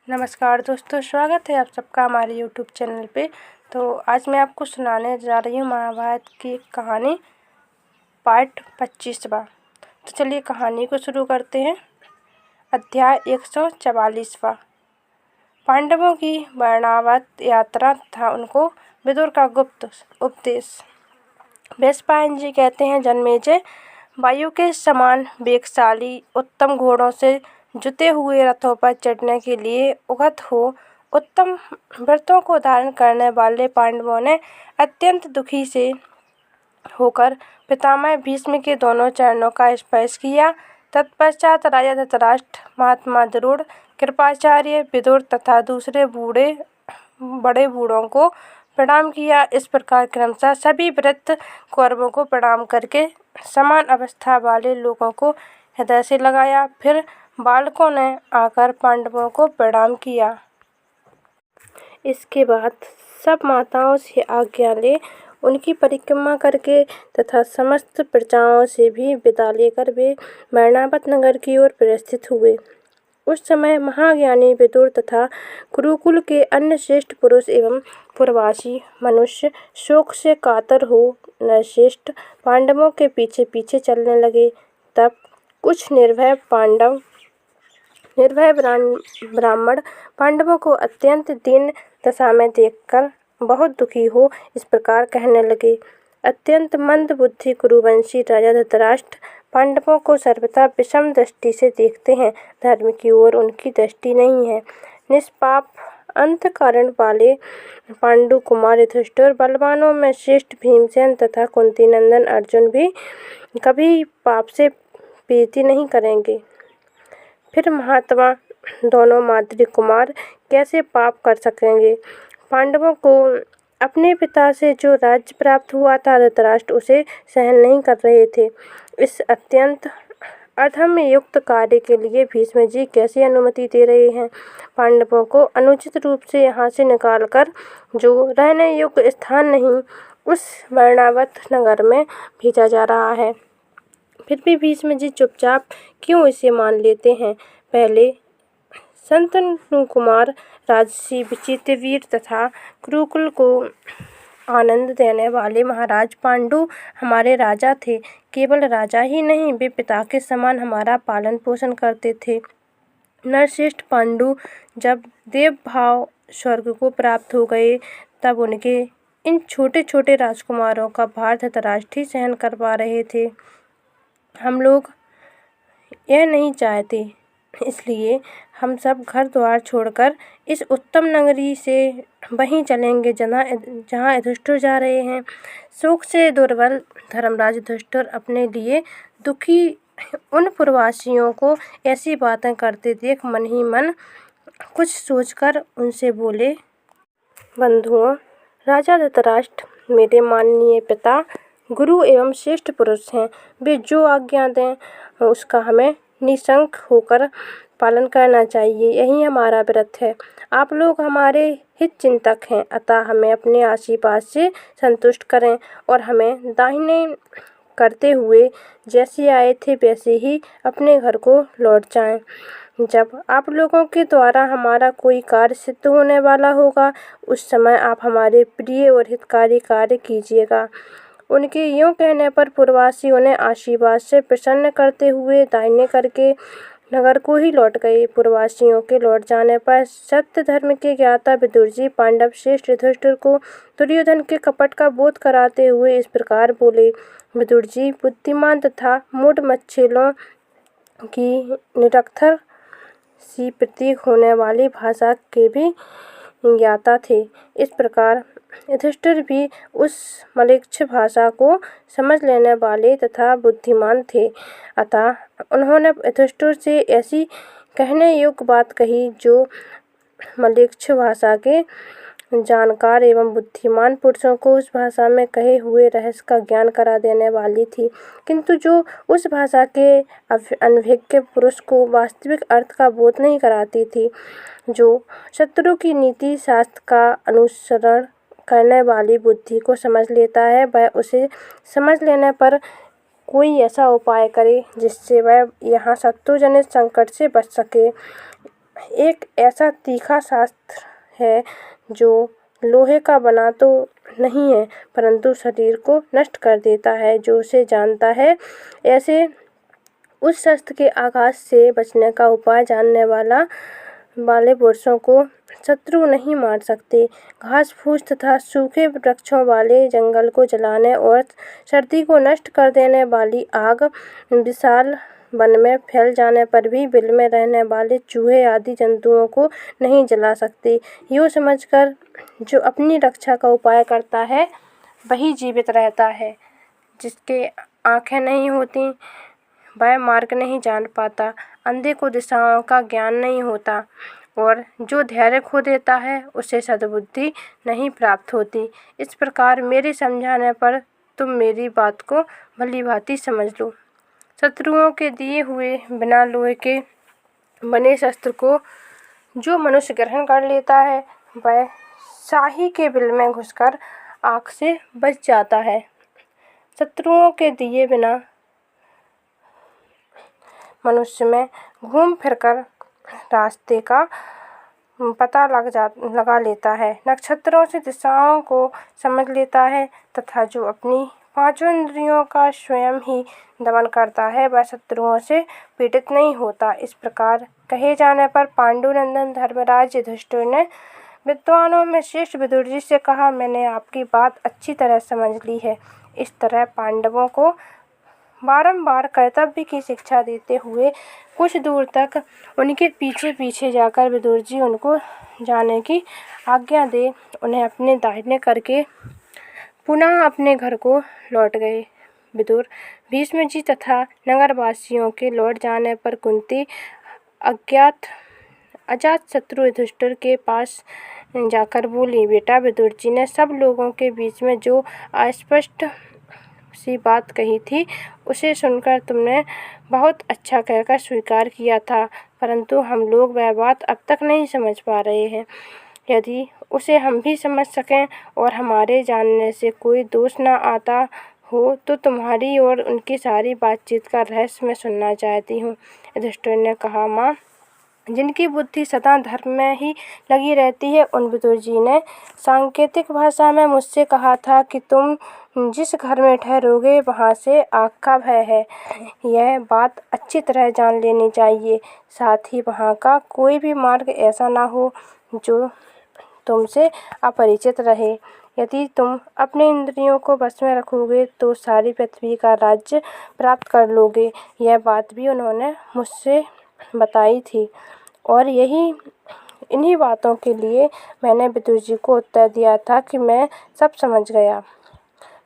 नमस्कार दोस्तों, स्वागत है आप सबका हमारे यूट्यूब चैनल पे। तो आज मैं आपको सुनाने जा रही हूँ महाभारत की कहानी पार्ट 25वां। तो चलिए कहानी को शुरू करते हैं। अध्याय 144वां। पांडवों की वर्णावत यात्रा तथा उनको विदुर का गुप्त उपदेश। वैशंपायन जी कहते हैं, जन्मेजय, वायु के समान वेगशाली उत्तम घोड़ों से जुते हुए रथों पर चढ़ने के लिए उगत हो उत्तम व्रतों को धारण करने वाले पांडवों ने अत्यंत दुखी से होकर पितामह भीष्म के दोनों चरणों का स्पर्श किया। तत्पश्चात राजा धृतराष्ट्र, महात्मा द्रोण, कृपाचार्य, विदुर तथा दूसरे बड़े बूढ़ों को प्रणाम किया। इस प्रकार क्रमशः सभी वृद्ध कौरवों को प्रणाम करके समान अवस्था वाले लोगों को हृदय से लगाया। फिर बालकों ने आकर पांडवों को प्रणाम किया। इसके बाद सब माताओं से आज्ञा ले उनकी परिक्रमा करके तथा समस्त प्रजाओं से भी विदा लेकर वे मरणावत नगर की ओर प्रस्थित हुए। उस समय महाज्ञानी विदुर तथा कुरुकुल के अन्य श्रेष्ठ पुरुष एवं पूर्ववासी मनुष्य शोक से कातर हो नरश्रेष्ठ पांडवों के पीछे पीछे चलने लगे। तब कुछ निर्भय ब्राह्मण पांडवों को अत्यंत दीन दशा में देखकर बहुत दुखी हो इस प्रकार कहने लगे। अत्यंत मंद बुद्धि कुरुवंशी राजा धृतराष्ट्र पांडवों को सर्वथा विषम दृष्टि से देखते हैं। धर्म की ओर उनकी दृष्टि नहीं है। निष्पाप अंतःकरण वाले पांडु कुमार युधिष्ठिर, बलवानों में श्रेष्ठ भीमसेन तथा कुंती नंदन अर्जुन भी कभी पाप से प्रीति नहीं करेंगे। फिर महात्मा दोनों माद्री कुमार कैसे पाप कर सकेंगे। पांडवों को अपने पिता से जो राज्य प्राप्त हुआ था, धृतराष्ट्र उसे सहन नहीं कर रहे थे। इस अत्यंत अधम युक्त कार्य के लिए भीष्म जी कैसे अनुमति दे रहे हैं। पांडवों को अनुचित रूप से यहाँ से निकालकर जो रहने योग्य स्थान नहीं, उस वर्णावत नगर में भेजा जा रहा है। फिर भी भीष्म जी चुपचाप क्यों इसे मान लेते हैं। पहले शंतनु कुमार, राजसी विचित्रवीर तथा कुरुकुल को आनंद देने वाले महाराज पांडु हमारे राजा थे। केवल राजा ही नहीं, वे पिता के समान हमारा पालन पोषण करते थे। नरश्रेष्ठ पांडु जब देव भाव स्वर्ग को प्राप्त हो गए, तब उनके इन छोटे छोटे राजकुमारों का भार धृतराष्ट्र ही सहन कर पा रहे थे। हम लोग यह नहीं चाहते, इसलिए हम सब घर द्वार छोड़कर इस उत्तम नगरी से वहीं चलेंगे जहाँ युधिष्ठिर जा रहे हैं। शोक से दुर्बल धर्मराज युधिष्ठिर अपने लिए दुखी उन पूर्ववासियों को ऐसी बातें करते देख मन ही मन कुछ सोचकर उनसे बोले, बंधुओं, राजा धृतराष्ट्र मेरे माननीय पिता, गुरु एवं श्रेष्ठ पुरुष हैं। वे जो आज्ञा दें उसका हमें निशंक होकर पालन करना चाहिए। यही हमारा व्रत है। आप लोग हमारे हित चिंतक हैं, अतः हमें अपने आशीर्वाद से संतुष्ट करें और हमें दाहिने करते हुए जैसे आए थे वैसे ही अपने घर को लौट जाएं। जब आप लोगों के द्वारा हमारा कोई कार्य सिद्ध होने वाला होगा, उस समय आप हमारे प्रिय और हितकारी कार्य कीजिएगा। उनके यूँ कहने पर पूर्ववासियों ने आशीर्वाद से प्रसन्न करते हुए दाहिने करके नगर को ही लौट गए। पूर्ववासियों के लौट जाने पर सत्य धर्म के ज्ञाता विदुर जी पांडव श्रेष्ठ युधिष्ठिर को दुर्योधन के कपट का बोध कराते हुए इस प्रकार बोले। विदुर जी बुद्धिमान तथा मूढ़ मच्छरों की निरर्थक सी प्रतीक होने वाली भाषा के भी ज्ञाता थे। इस प्रकार युधिष्ठिर भी उस म्लेच्छ भाषा को समझ लेने वाले तथा बुद्धिमान थे। अतः उन्होंने युधिष्ठिर से ऐसी कहने योग्य बात कही जो म्लेच्छ भाषा के जानकार एवं बुद्धिमान पुरुषों को उस भाषा में कहे हुए रहस्य का ज्ञान करा देने वाली थी, किंतु जो उस भाषा के अनभिज्ञ पुरुष को वास्तविक अर्थ का बोध नहीं कराती थी। जो शत्रु की नीति शास्त्र का अनुसरण करने वाली बुद्धि को समझ लेता है, वह उसे समझ लेने पर कोई ऐसा उपाय करे जिससे वह यहाँ शत्रुजनित संकट से बच सके। एक ऐसा तीखा शास्त्र है जो लोहे का बना तो नहीं है, परंतु शरीर को नष्ट कर देता है। जो उसे जानता है, ऐसे उस शस्त्र के आघात से बचने का उपाय जानने वाले पुरुषों को शत्रु नहीं मार सकते। घास फूस तथा सूखे वृक्षों वाले जंगल को जलाने और सर्दी को नष्ट कर देने वाली आग विशाल वन में फैल जाने पर भी बिल में रहने वाले चूहे आदि जंतुओं को नहीं जला सकती। यूँ समझकर जो अपनी रक्षा का उपाय करता है वही जीवित रहता है। जिसके आँखें नहीं होती वह मार्ग नहीं जान पाता, अंधे को दिशाओं का ज्ञान नहीं होता और जो धैर्य खो देता है उसे सद्बुद्धि नहीं प्राप्त होती। इस प्रकार मेरे समझाने पर तुम मेरी बात को भली भांति समझ लो। शत्रुओं के दिए हुए बिना लोहे के बने शस्त्र को जो मनुष्य ग्रहण कर लेता है वह शाही के बिल में घुसकर आग से बच जाता है। शत्रुओं के दिए बिना मनुष्य में घूम फिरकर रास्ते का पता लगा लेता है, नक्षत्रों से दिशाओं को समझ लेता है तथा जो अपनी पांचों इंद्रियों का स्वयं ही दमन करता है वह शत्रुओं से पीड़ित नहीं होता। इस प्रकार कहे जाने पर पांडुनंदन धर्मराज युधिष्ठिर ने विद्वानों में श्रेष्ठ विदुर जी से कहा, मैंने आपकी बात अच्छी तरह समझ ली है। इस तरह पांडवों को बारंबार कर्तव्य की शिक्षा देते हुए कुछ दूर तक उनके पीछे पीछे जाकर विदुर जी उनको जाने की आज्ञा दे उन्हें अपने दाहिने करके पुनः अपने घर को लौट गए। विदुर भीष्म जी तथा नगरवासियों के लौट जाने पर कुंती अजातशत्रु युधिष्ठिर के पास जाकर बोली, बेटा विदुर जी ने सब लोगों के बीच में जो अस्पष्ट सी बात कही थी उसे सुनकर तुमने बहुत अच्छा कहकर स्वीकार किया था, परंतु हम लोग वह बात अब तक नहीं समझ पा रहे हैं। यदि उसे हम भी समझ सकें और हमारे जानने से कोई दोष न आता हो तो तुम्हारी और उनकी सारी बातचीत का रहस्य मैं सुनना चाहती हूँ। युधिष्ठिर ने कहा, माँ, जिनकी बुद्धि सदा धर्म में ही लगी रहती है उन विदुर जी ने सांकेतिक भाषा में मुझसे कहा था कि तुम जिस घर में ठहरोगे वहाँ से आग का भय है। यह बात अच्छी तरह जान लेनी चाहिए। साथ ही वहाँ का कोई भी मार्ग ऐसा ना हो जो तुमसे अपरिचित रहे। यदि तुम अपने इंद्रियों को बस में रखोगे तो सारी पृथ्वी का राज्य प्राप्त कर लोगे। यह बात भी उन्होंने मुझसे बताई थी और इन्हीं बातों के लिए मैंने विदुर जी को उत्तर दिया था कि मैं सब समझ गया।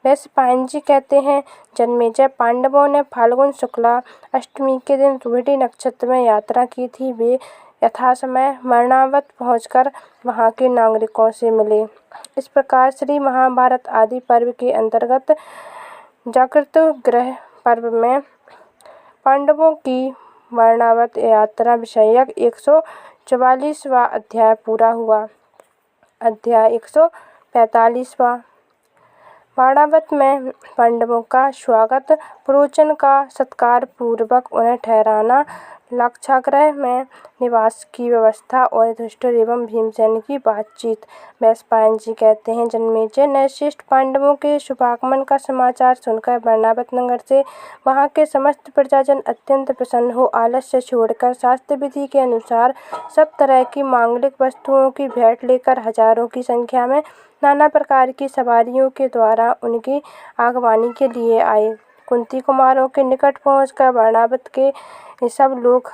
वैसे पायन जी कहते हैं, जन्मेजय पांडवों ने फाल्गुन शुक्ला अष्टमी के दिन रोहिणी नक्षत्र में यात्रा की थी। वे यथासमय मरणावत पहुंचकर वहां के नागरिकों से मिले। इस प्रकार श्री महाभारत आदि पर्व के अंतर्गत जागृत ग्रह पर्व में पांडवों की मरणावत यात्रा विषयक 144वां अध्याय पूरा हुआ। अध्याय 145वां। मरणावत में पांडवों का स्वागत, पुरोचन का सत्कार पूर्वक उन्हें ठहराना, लाक्षागृह में निवास की व्यवस्था और युधिष्ठिर एवं भीमसेन की बातचीत। वैशंपायन जी कहते हैं, जन्मेजय ने श्रेष्ठ पांडवों के शुभागमन का समाचार सुनकर मरणावत नगर से वहां के समस्त प्रजाजन अत्यंत प्रसन्न हो आलस्य छोड़कर शास्त्र विधि के अनुसार सब तरह की मांगलिक वस्तुओं की भेंट लेकर हजारों की संख्या में नाना प्रकार की सवारियों के द्वारा उनकी आगवानी के लिए आए। कुंती कुमारों के निकट पहुंचकर मरणावत के सब लोग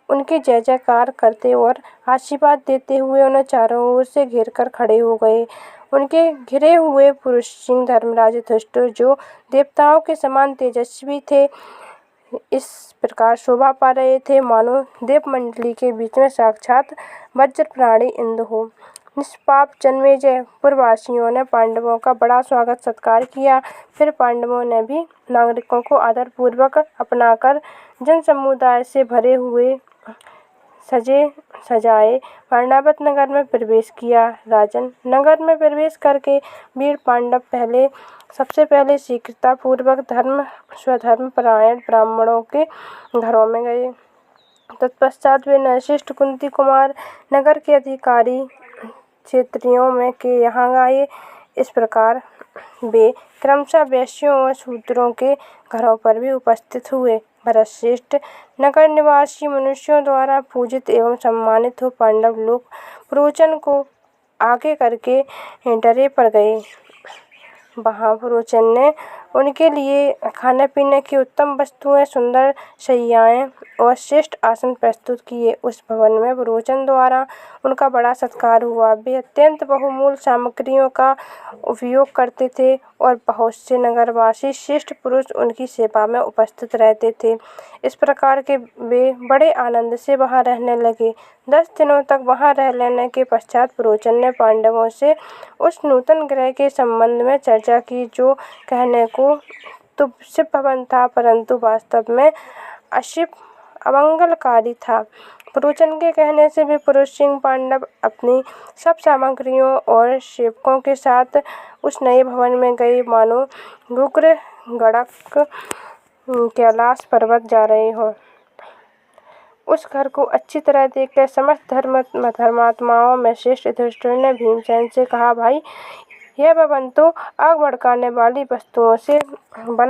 उनके जय जयकार करते और आशीर्वाद देते हुए उन्हें चारों ओर से घेर कर खड़े हो गए। उनके घिरे हुए पुरुष सिंह धर्मराज युधिष्ठिर, जो देवताओं के समान तेजस्वी थे, इस प्रकार शोभा पा रहे थे मानो देव मंडली के बीच में साक्षात वज्र प्राणी इंद्र हो। निष्पाप जन्मेजय पुरवासियों ने पांडवों का बड़ा स्वागत सत्कार किया। फिर पांडवों ने भी नागरिकों को आदरपूर्वक अपनाकर जन समुदाय से भरे हुए सजे सजाए मरणावत नगर में प्रवेश किया। राजन, नगर में प्रवेश करके वीर पांडव सबसे पहले शीघ्रता पूर्वक स्वधर्म परायण ब्राह्मणों के घरों में गए। तत्पश्चात वे नरश्रेष्ठ कुंती कुमार नगर के अधिकारी क्षेत्रियों में के यहाँ गए। इस प्रकार वे क्रमशः वैश्यों और शूद्रों के घरों पर भी उपस्थित हुए। भरतश्रेष्ठ नगर निवासी मनुष्यों द्वारा पूजित एवं सम्मानित हो पांडव लोग पुरोचन को आगे करके डरे पड़ गए। वहाँ पुरोचन ने उनके लिए खाने पीने की उत्तम वस्तुएं, सुंदर शैय्याएं और श्रेष्ठ आसन प्रस्तुत किए। उस भवन में पुरोचन द्वारा उनका बड़ा सत्कार हुआ। वे अत्यंत बहुमूल्य सामग्रियों का उपयोग करते थे और बहुत से नगरवासी श्रेष्ठ पुरुष उनकी सेवा में उपस्थित रहते थे। इस प्रकार के वे बड़े आनंद से वहाँ रहने लगे। 10 दिनों तक वहाँ रह लेने के पश्चात पुरोचन ने पांडवों से उस नूतन गृह के संबंध में चर्चा की, जो कहने को तो शिव भवन था, परंतु वास्तव में अशिव अमंगलकारी था। पुरोचन के कहने से वे पुरुष सिंह पांडव अपनी सब सामग्रियों और सेवकों के साथ उस नए भवन में गए, मानो रुद्र गणक कैलाश पर्वत जा रहे हों। उस घर को अच्छी तरह देखकर समस्त धर्मात्माओं में श्रेष्ठ युधिष्ठिर ने भीमसेन से कहा, भाई, यह भवन तो आग भड़काने वाली वस्तुओं से बना